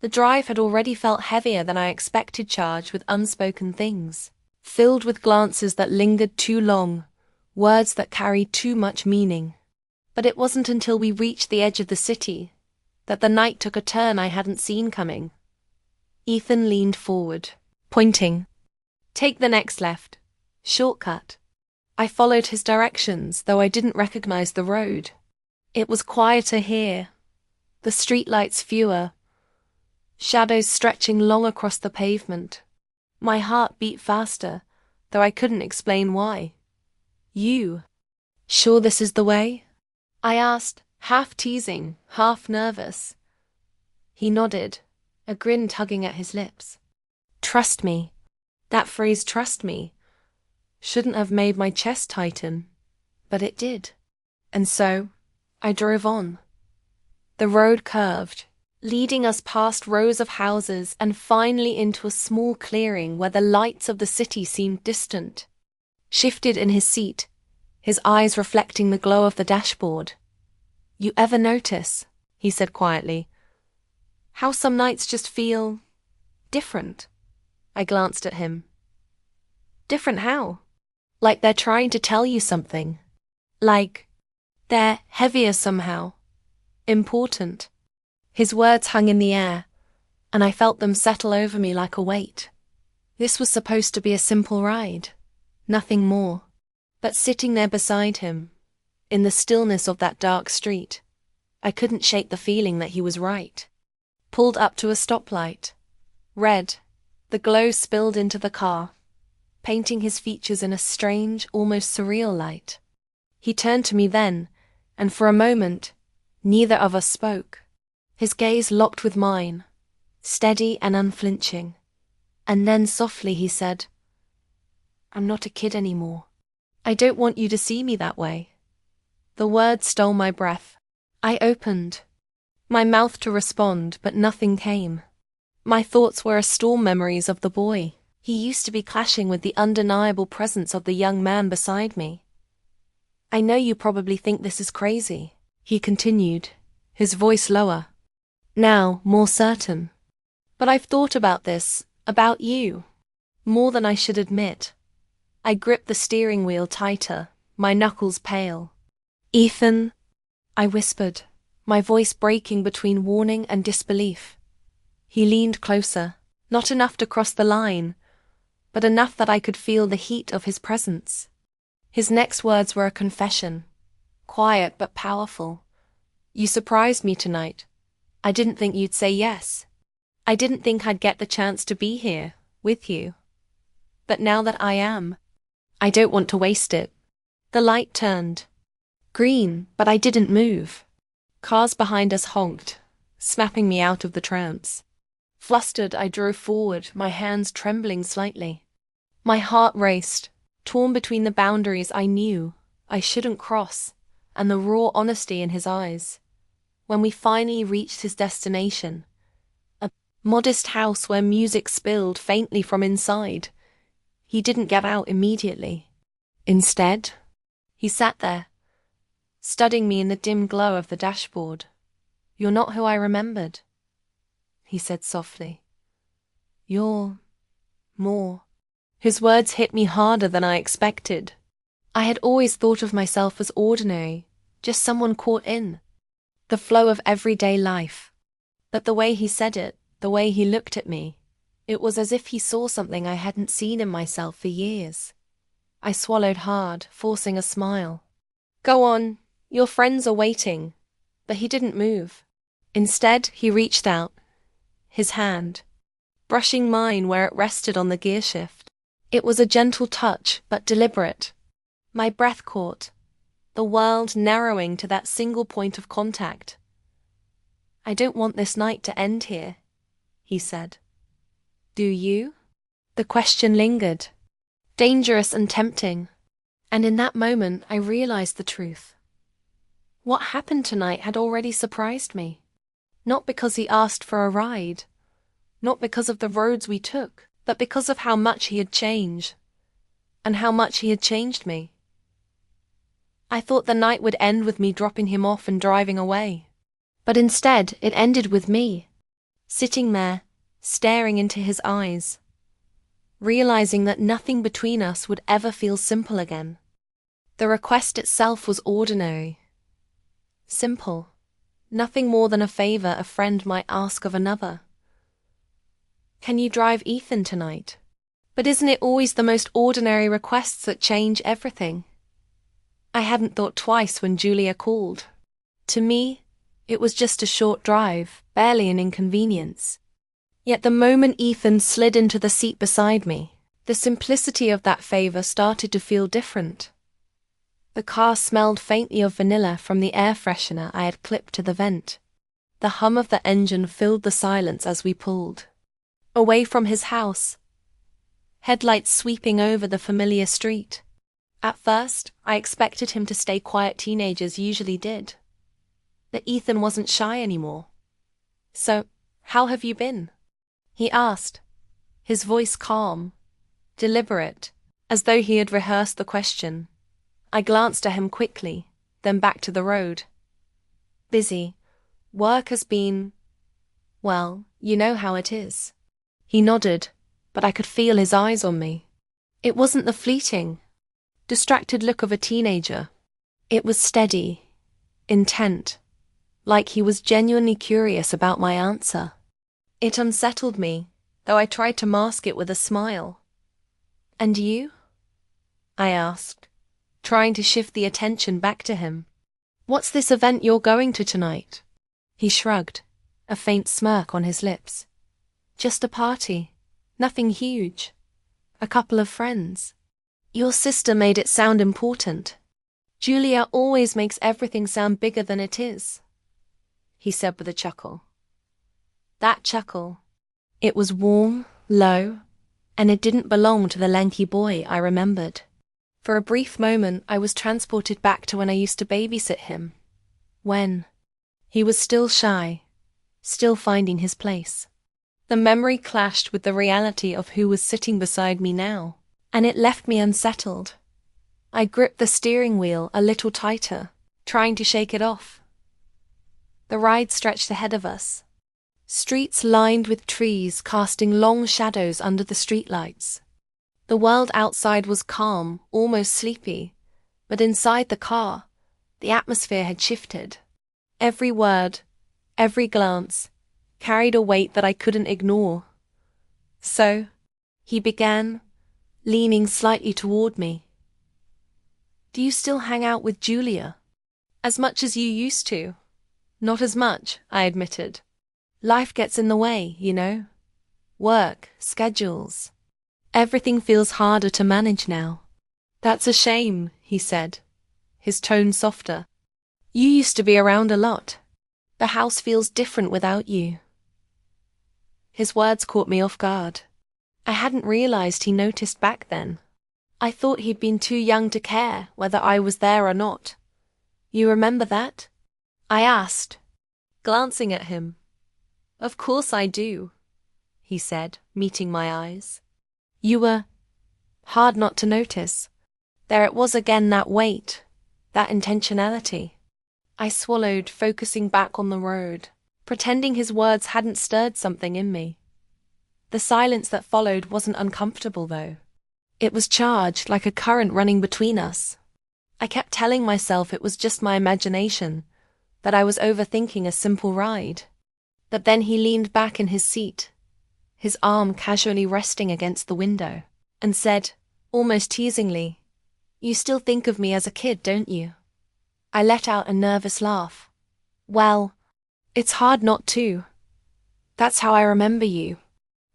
The drive had already felt heavier than I expected, charged with unspoken things, filled with glances that lingered too long, words that carried too much meaning. But it wasn't until we reached the edge of the city that the night took a turn I hadn't seen coming. Ethan leaned forward, pointing. "Take the next left. Shortcut." I followed his directions, though I didn't recognize the road. It was quieter here, the streetlights fewer, shadows stretching long across the pavement. My heart beat faster, though I couldn't explain why. "You sure this is the way?" I asked, half teasing, half nervous. He nodded, a grin tugging at his lips. "Trust me." That phrase, "trust me," shouldn't have made my chest tighten, but it did. And so, I drove on. The road curved, leading us past rows of houses and finally into a small clearing where the lights of the city seemed distant. Shifted in his seat, his eyes reflecting the glow of the dashboard. "You ever notice," he said quietly, "how some nights just feel different?" I glanced at him. "Different how?" "Like they're trying to tell you something. Like they're heavier somehow. Important." His words hung in the air, and I felt them settle over me like a weight. This was supposed to be a simple ride, nothing more. But sitting there beside him, in the stillness of that dark street, I couldn't shake the feeling that he was right. Pulled up to a stoplight. Red, the glow spilled into the car, painting his features in a strange, almost surreal light. He turned to me then, and for a moment, neither of us spoke. His gaze locked with mine, steady and unflinching. And then softly he said, "I'm not a kid anymore. I don't want you to see me that way." The words stole my breath. I opened my mouth to respond, but nothing came. My thoughts were a storm, memories of the boy he used to be, clashing with the undeniable presence of the young man beside me. "I know you probably think this is crazy," he continued, his voice lower, now more certain. "But I've thought about this, about you, more than I should admit." I gripped the steering wheel tighter, my knuckles pale. "Ethan," I whispered, my voice breaking between warning and disbelief. He leaned closer, not enough to cross the line, but enough that I could feel the heat of his presence. His next words were a confession, quiet but powerful. "You surprised me tonight. I didn't think you'd say yes. I didn't think I'd get the chance to be here, with you. But now that I am, I don't want to waste it." The light turned green, but I didn't move. Cars behind us honked, snapping me out of the trance. Flustered, I drove forward, my hands trembling slightly. My heart raced, torn between the boundaries I knew I shouldn't cross, and the raw honesty in his eyes. When we finally reached his destination, a modest house where music spilled faintly from inside, he didn't get out immediately. Instead, he sat there, studying me in the dim glow of the dashboard. "You're not who I remembered," he said softly. "You're more." His words hit me harder than I expected. I had always thought of myself as ordinary, just someone caught in the flow of everyday life. But the way he said it, the way he looked at me, it was as if he saw something I hadn't seen in myself for years. I swallowed hard, forcing a smile. "Go on, your friends are waiting." But he didn't move. Instead, he reached out, his hand brushing mine where it rested on the gear shift. It was a gentle touch, but deliberate. My breath caught, the world narrowing to that single point of contact. "I don't want this night to end here," he said. "Do you?" The question lingered, dangerous and tempting. And in that moment, I realized the truth. What happened tonight had already surprised me. Not because he asked for a ride, not because of the roads we took, but because of how much he had changed, and how much he had changed me. I thought the night would end with me dropping him off and driving away. But instead, it ended with me, sitting there, staring into his eyes, realizing that nothing between us would ever feel simple again. The request itself was ordinary. Simple. Nothing more than a favor a friend might ask of another. Can you drive Ethan tonight? But isn't it always the most ordinary requests that change everything? I hadn't thought twice when Julia called. To me, it was just a short drive, barely an inconvenience. Yet the moment Ethan slid into the seat beside me, the simplicity of that favor started to feel different. The car smelled faintly of vanilla from the air freshener I had clipped to the vent. The hum of the engine filled the silence as we pulled away from his house, headlights sweeping over the familiar street. At first, I expected him to stay quiet teenagers usually did. But Ethan wasn't shy anymore. So, how have you been? He asked, his voice calm, deliberate, as though he had rehearsed the question. I glanced at him quickly, then back to the road. Busy. Work has been... well, you know how it is. He nodded, but I could feel his eyes on me. It wasn't the fleeting, distracted look of a teenager. It was steady, intent, like he was genuinely curious about my answer. It unsettled me, though I tried to mask it with a smile. And you? I asked, trying to shift the attention back to him. What's this event you're going to tonight? He shrugged, a faint smirk on his lips. Just a party. Nothing huge. A couple of friends. Your sister made it sound important. Julia always makes everything sound bigger than it is, he said with a chuckle. That chuckle. It was warm, low, and it didn't belong to the lanky boy I remembered. For a brief moment, I was transported back to when I used to babysit him. When he was still shy, still finding his place. The memory clashed with the reality of who was sitting beside me now, and it left me unsettled. I gripped the steering wheel a little tighter, trying to shake it off. The ride stretched ahead of us. Streets lined with trees casting long shadows under the streetlights. The world outside was calm, almost sleepy, but inside the car, the atmosphere had shifted. Every word, every glance, carried a weight that I couldn't ignore. So, he began, leaning slightly toward me. Do you still hang out with Julia? As much as you used to? Not as much, I admitted. Life gets in the way, you know. Work, schedules. Everything feels harder to manage now. That's a shame, he said, his tone softer. You used to be around a lot. The house feels different without you. His words caught me off guard. I hadn't realized he noticed back then. I thought he'd been too young to care whether I was there or not. You remember that? I asked, glancing at him. Of course I do, he said, meeting my eyes. You were hard not to notice. There it was again, that weight, that intentionality. I swallowed, focusing back on the road, pretending his words hadn't stirred something in me. The silence that followed wasn't uncomfortable, though. It was charged, like a current running between us. I kept telling myself it was just my imagination, that I was overthinking a simple ride. But then he leaned back in his seat, his arm casually resting against the window, and said, almost teasingly, You still think of me as a kid, don't you? I let out a nervous laugh. Well, it's hard not to. That's how I remember you.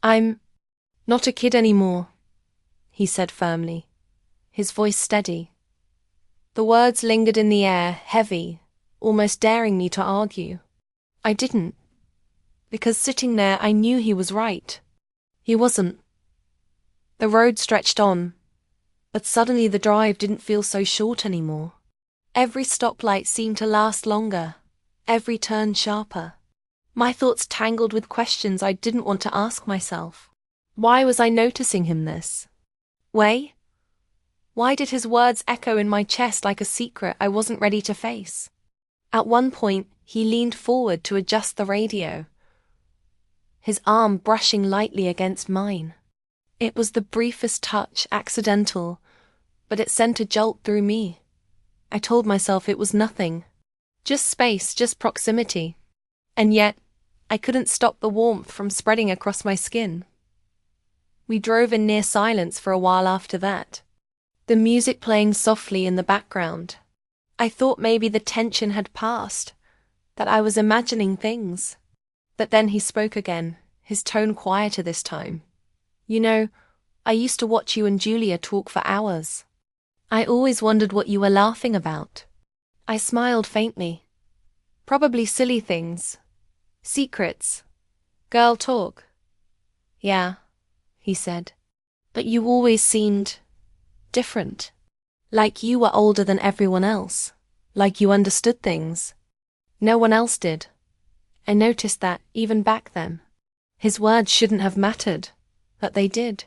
I'm not a kid anymore, he said firmly, his voice steady. The words lingered in the air, heavy, almost daring me to argue. I didn't, because sitting there I knew he was right. He wasn't. The road stretched on, but suddenly the drive didn't feel so short anymore. Every stoplight seemed to last longer, every turn sharper. My thoughts tangled with questions I didn't want to ask myself. Why was I noticing him this way? Why did his words echo in my chest like a secret I wasn't ready to face? At one point, he leaned forward to adjust the radio. his arm brushing lightly against mine. It was the briefest touch, accidental, but it sent a jolt through me. I told myself it was nothing. Just space, just proximity. And yet, I couldn't stop the warmth from spreading across my skin. We drove in near silence for a while after that, the music playing softly in the background. I thought maybe the tension had passed, that I was imagining things. But then he spoke again, his tone quieter this time. You know, I used to watch you and Julia talk for hours. I always wondered what you were laughing about. I smiled faintly. Probably silly things. Secrets. Girl talk. Yeah, he said. But you always seemed different. Like you were older than everyone else. Like you understood things. No one else did. I noticed that even back then. His words shouldn't have mattered, but they did.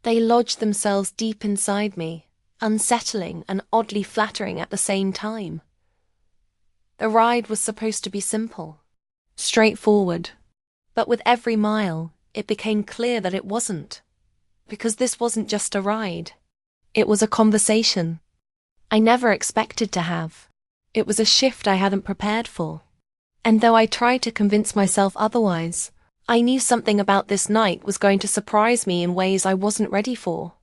They lodged themselves deep inside me, unsettling and oddly flattering at the same time. The ride was supposed to be simple, straightforward, but with every mile, it became clear that it wasn't. Because this wasn't just a ride. It was a conversation I never expected to have. It was a shift I hadn't prepared for. And though I tried to convince myself otherwise, I knew something about this night was going to surprise me in ways I wasn't ready for.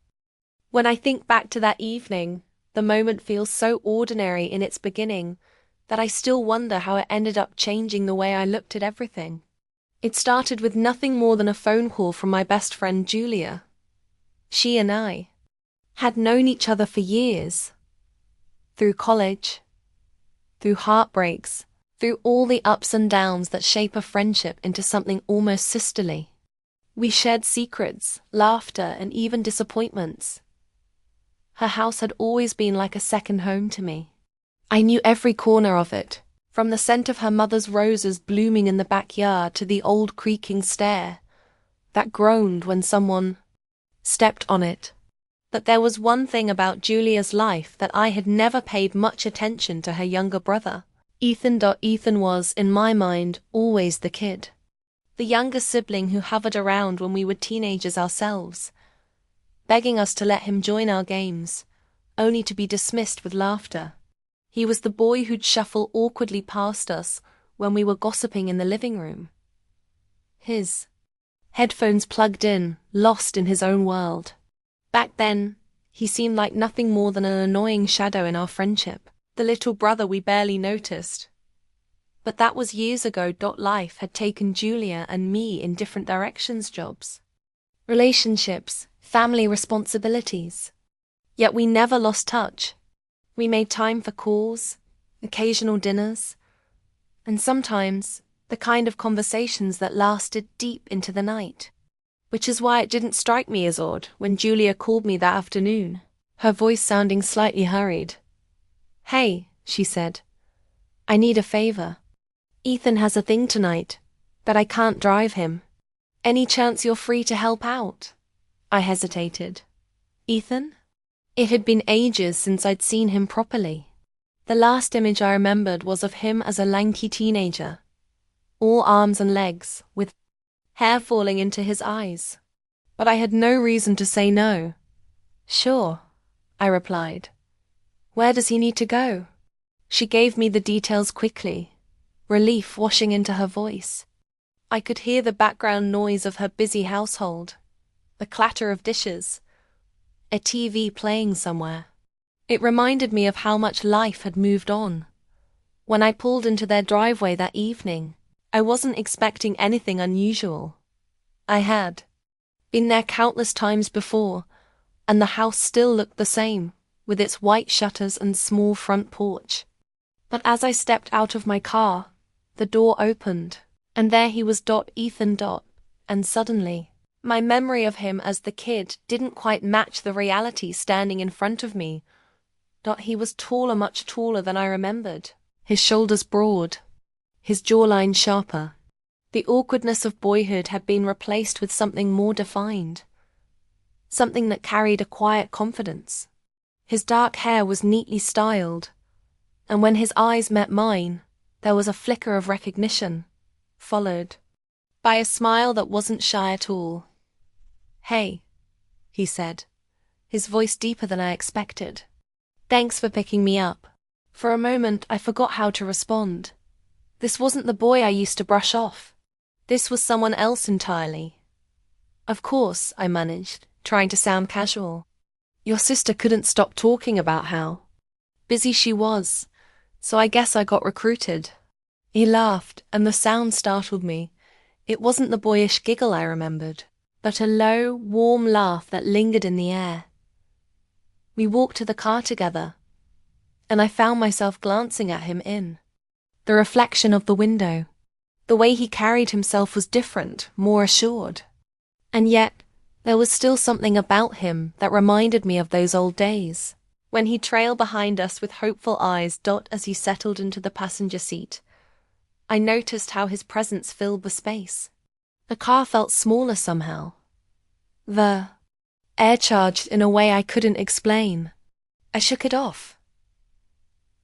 When I think back to that evening, the moment feels so ordinary in its beginning that I still wonder how it ended up changing the way I looked at everything. It started with nothing more than a phone call from my best friend Julia. She and I had known each other for years. Through college, through heartbreaks, through all the ups and downs that shape a friendship into something almost sisterly. We shared secrets, laughter, and even disappointments. Her house had always been like a second home to me. I knew every corner of it, from the scent of her mother's roses blooming in the backyard to the old creaking stair that groaned when someone stepped on it. But there was one thing about Julia's life that I had never paid much attention to her younger brother. Ethan. Ethan was, in my mind, always the kid. The younger sibling who hovered around when we were teenagers ourselves, begging us to let him join our games, only to be dismissed with laughter. He was the boy who'd shuffle awkwardly past us when we were gossiping in the living room. His headphones plugged in, lost in his own world. Back then, he seemed like nothing more than an annoying shadow in our friendship, the little brother we barely noticed. But that was years ago. Life had taken Julia and me in different directions, jobs, relationships, family responsibilities. Yet we never lost touch. We made time for calls, occasional dinners, and sometimes the kind of conversations that lasted deep into the night. Which is why it didn't strike me as odd when Julia called me that afternoon, her voice sounding slightly hurried. Hey, she said. I need a favor. Ethan has a thing tonight, but I can't drive him. Any chance you're free to help out? I hesitated. Ethan? It had been ages since I'd seen him properly. The last image I remembered was of him as a lanky teenager, all arms and legs, with hair falling into his eyes. But I had no reason to say no. Sure, I replied. Where does he need to go? She gave me the details quickly, relief washing into her voice. I could hear the background noise of her busy household, the clatter of dishes, a TV playing somewhere. It reminded me of how much life had moved on. When I pulled into their driveway that evening, I wasn't expecting anything unusual. I had been there countless times before, and the house still looked the same, with its white shutters and small front porch. But as I stepped out of my car, the door opened, and there he was. Ethan. And suddenly, my memory of him as the kid didn't quite match the reality standing in front of me. He was taller, much taller than I remembered, his shoulders broad, his jawline sharper. The awkwardness of boyhood had been replaced with something more defined, something that carried a quiet confidence. His dark hair was neatly styled, and when his eyes met mine, there was a flicker of recognition, followed by a smile that wasn't shy at all. "Hey," he said, his voice deeper than I expected. "Thanks for picking me up." For a moment, I forgot how to respond. This wasn't the boy I used to brush off. This was someone else entirely. "Of course," I managed, trying to sound casual. "Your sister couldn't stop talking about how busy she was, so I guess I got recruited." He laughed, and the sound startled me. It wasn't the boyish giggle I remembered, but a low, warm laugh that lingered in the air. We walked to the car together, and I found myself glancing at him in the reflection of the window. The way he carried himself was different, more assured. And yet, there was still something about him that reminded me of those old days, when he trailed behind us with hopeful eyes as he settled into the passenger seat. I noticed how his presence filled the space. The car felt smaller somehow. The air charged in a way I couldn't explain. I shook it off,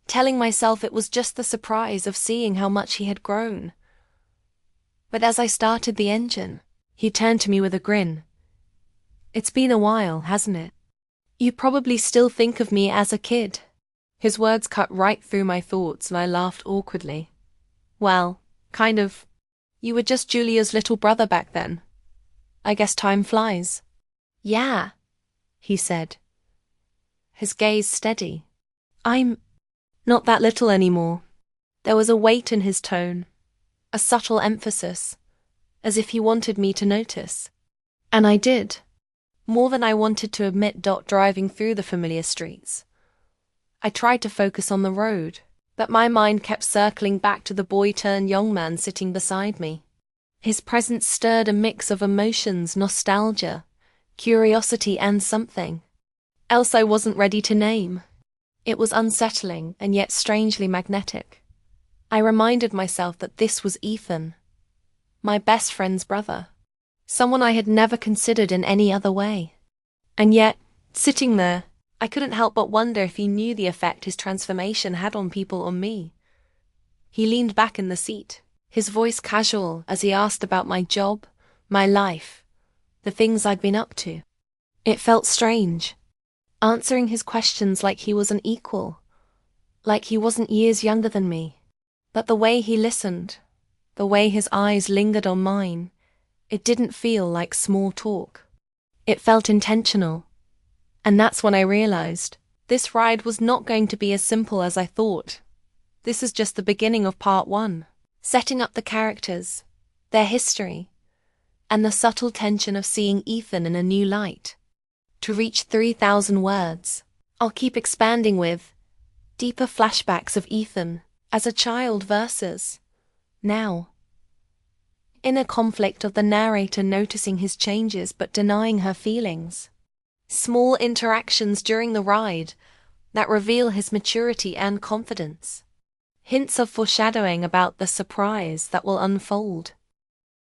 telling myself it was just the surprise of seeing how much he had grown. But as I started the engine, he turned to me with a grin. "It's been a while, hasn't it? You probably still think of me as a kid." His words cut right through my thoughts, and I laughed awkwardly. "Well, kind of. You were just Julia's little brother back then. I guess time flies." "Yeah," he said, his gaze steady. "I'm not that little anymore." There was a weight in his tone, a subtle emphasis, as if he wanted me to notice. And I did, more than I wanted to admit. Driving through the familiar streets, I tried to focus on the road, but my mind kept circling back to the boy-turned-young man sitting beside me. His presence stirred a mix of emotions, nostalgia, curiosity, and something else I wasn't ready to name. It was unsettling and yet strangely magnetic. I reminded myself that this was Ethan, my best friend's brother, someone I had never considered in any other way. And yet, sitting there, I couldn't help but wonder if he knew the effect his transformation had on people, on me. He leaned back in the seat, his voice casual as he asked about my job, my life, the things I'd been up to. It felt strange, answering his questions like he was an equal, like he wasn't years younger than me. But the way he listened, the way his eyes lingered on mine, it didn't feel like small talk. It felt intentional. And that's when I realized this ride was not going to be as simple as I thought. This is just the beginning of part 1, setting up the characters, their history, and the subtle tension of seeing Ethan in a new light. To reach 3,000 words, I'll keep expanding with deeper flashbacks of Ethan as a child versus now. Inner conflict of the narrator noticing his changes but denying her feelings. Small interactions during the ride that reveal his maturity and confidence. Hints of foreshadowing about the surprise that will unfold.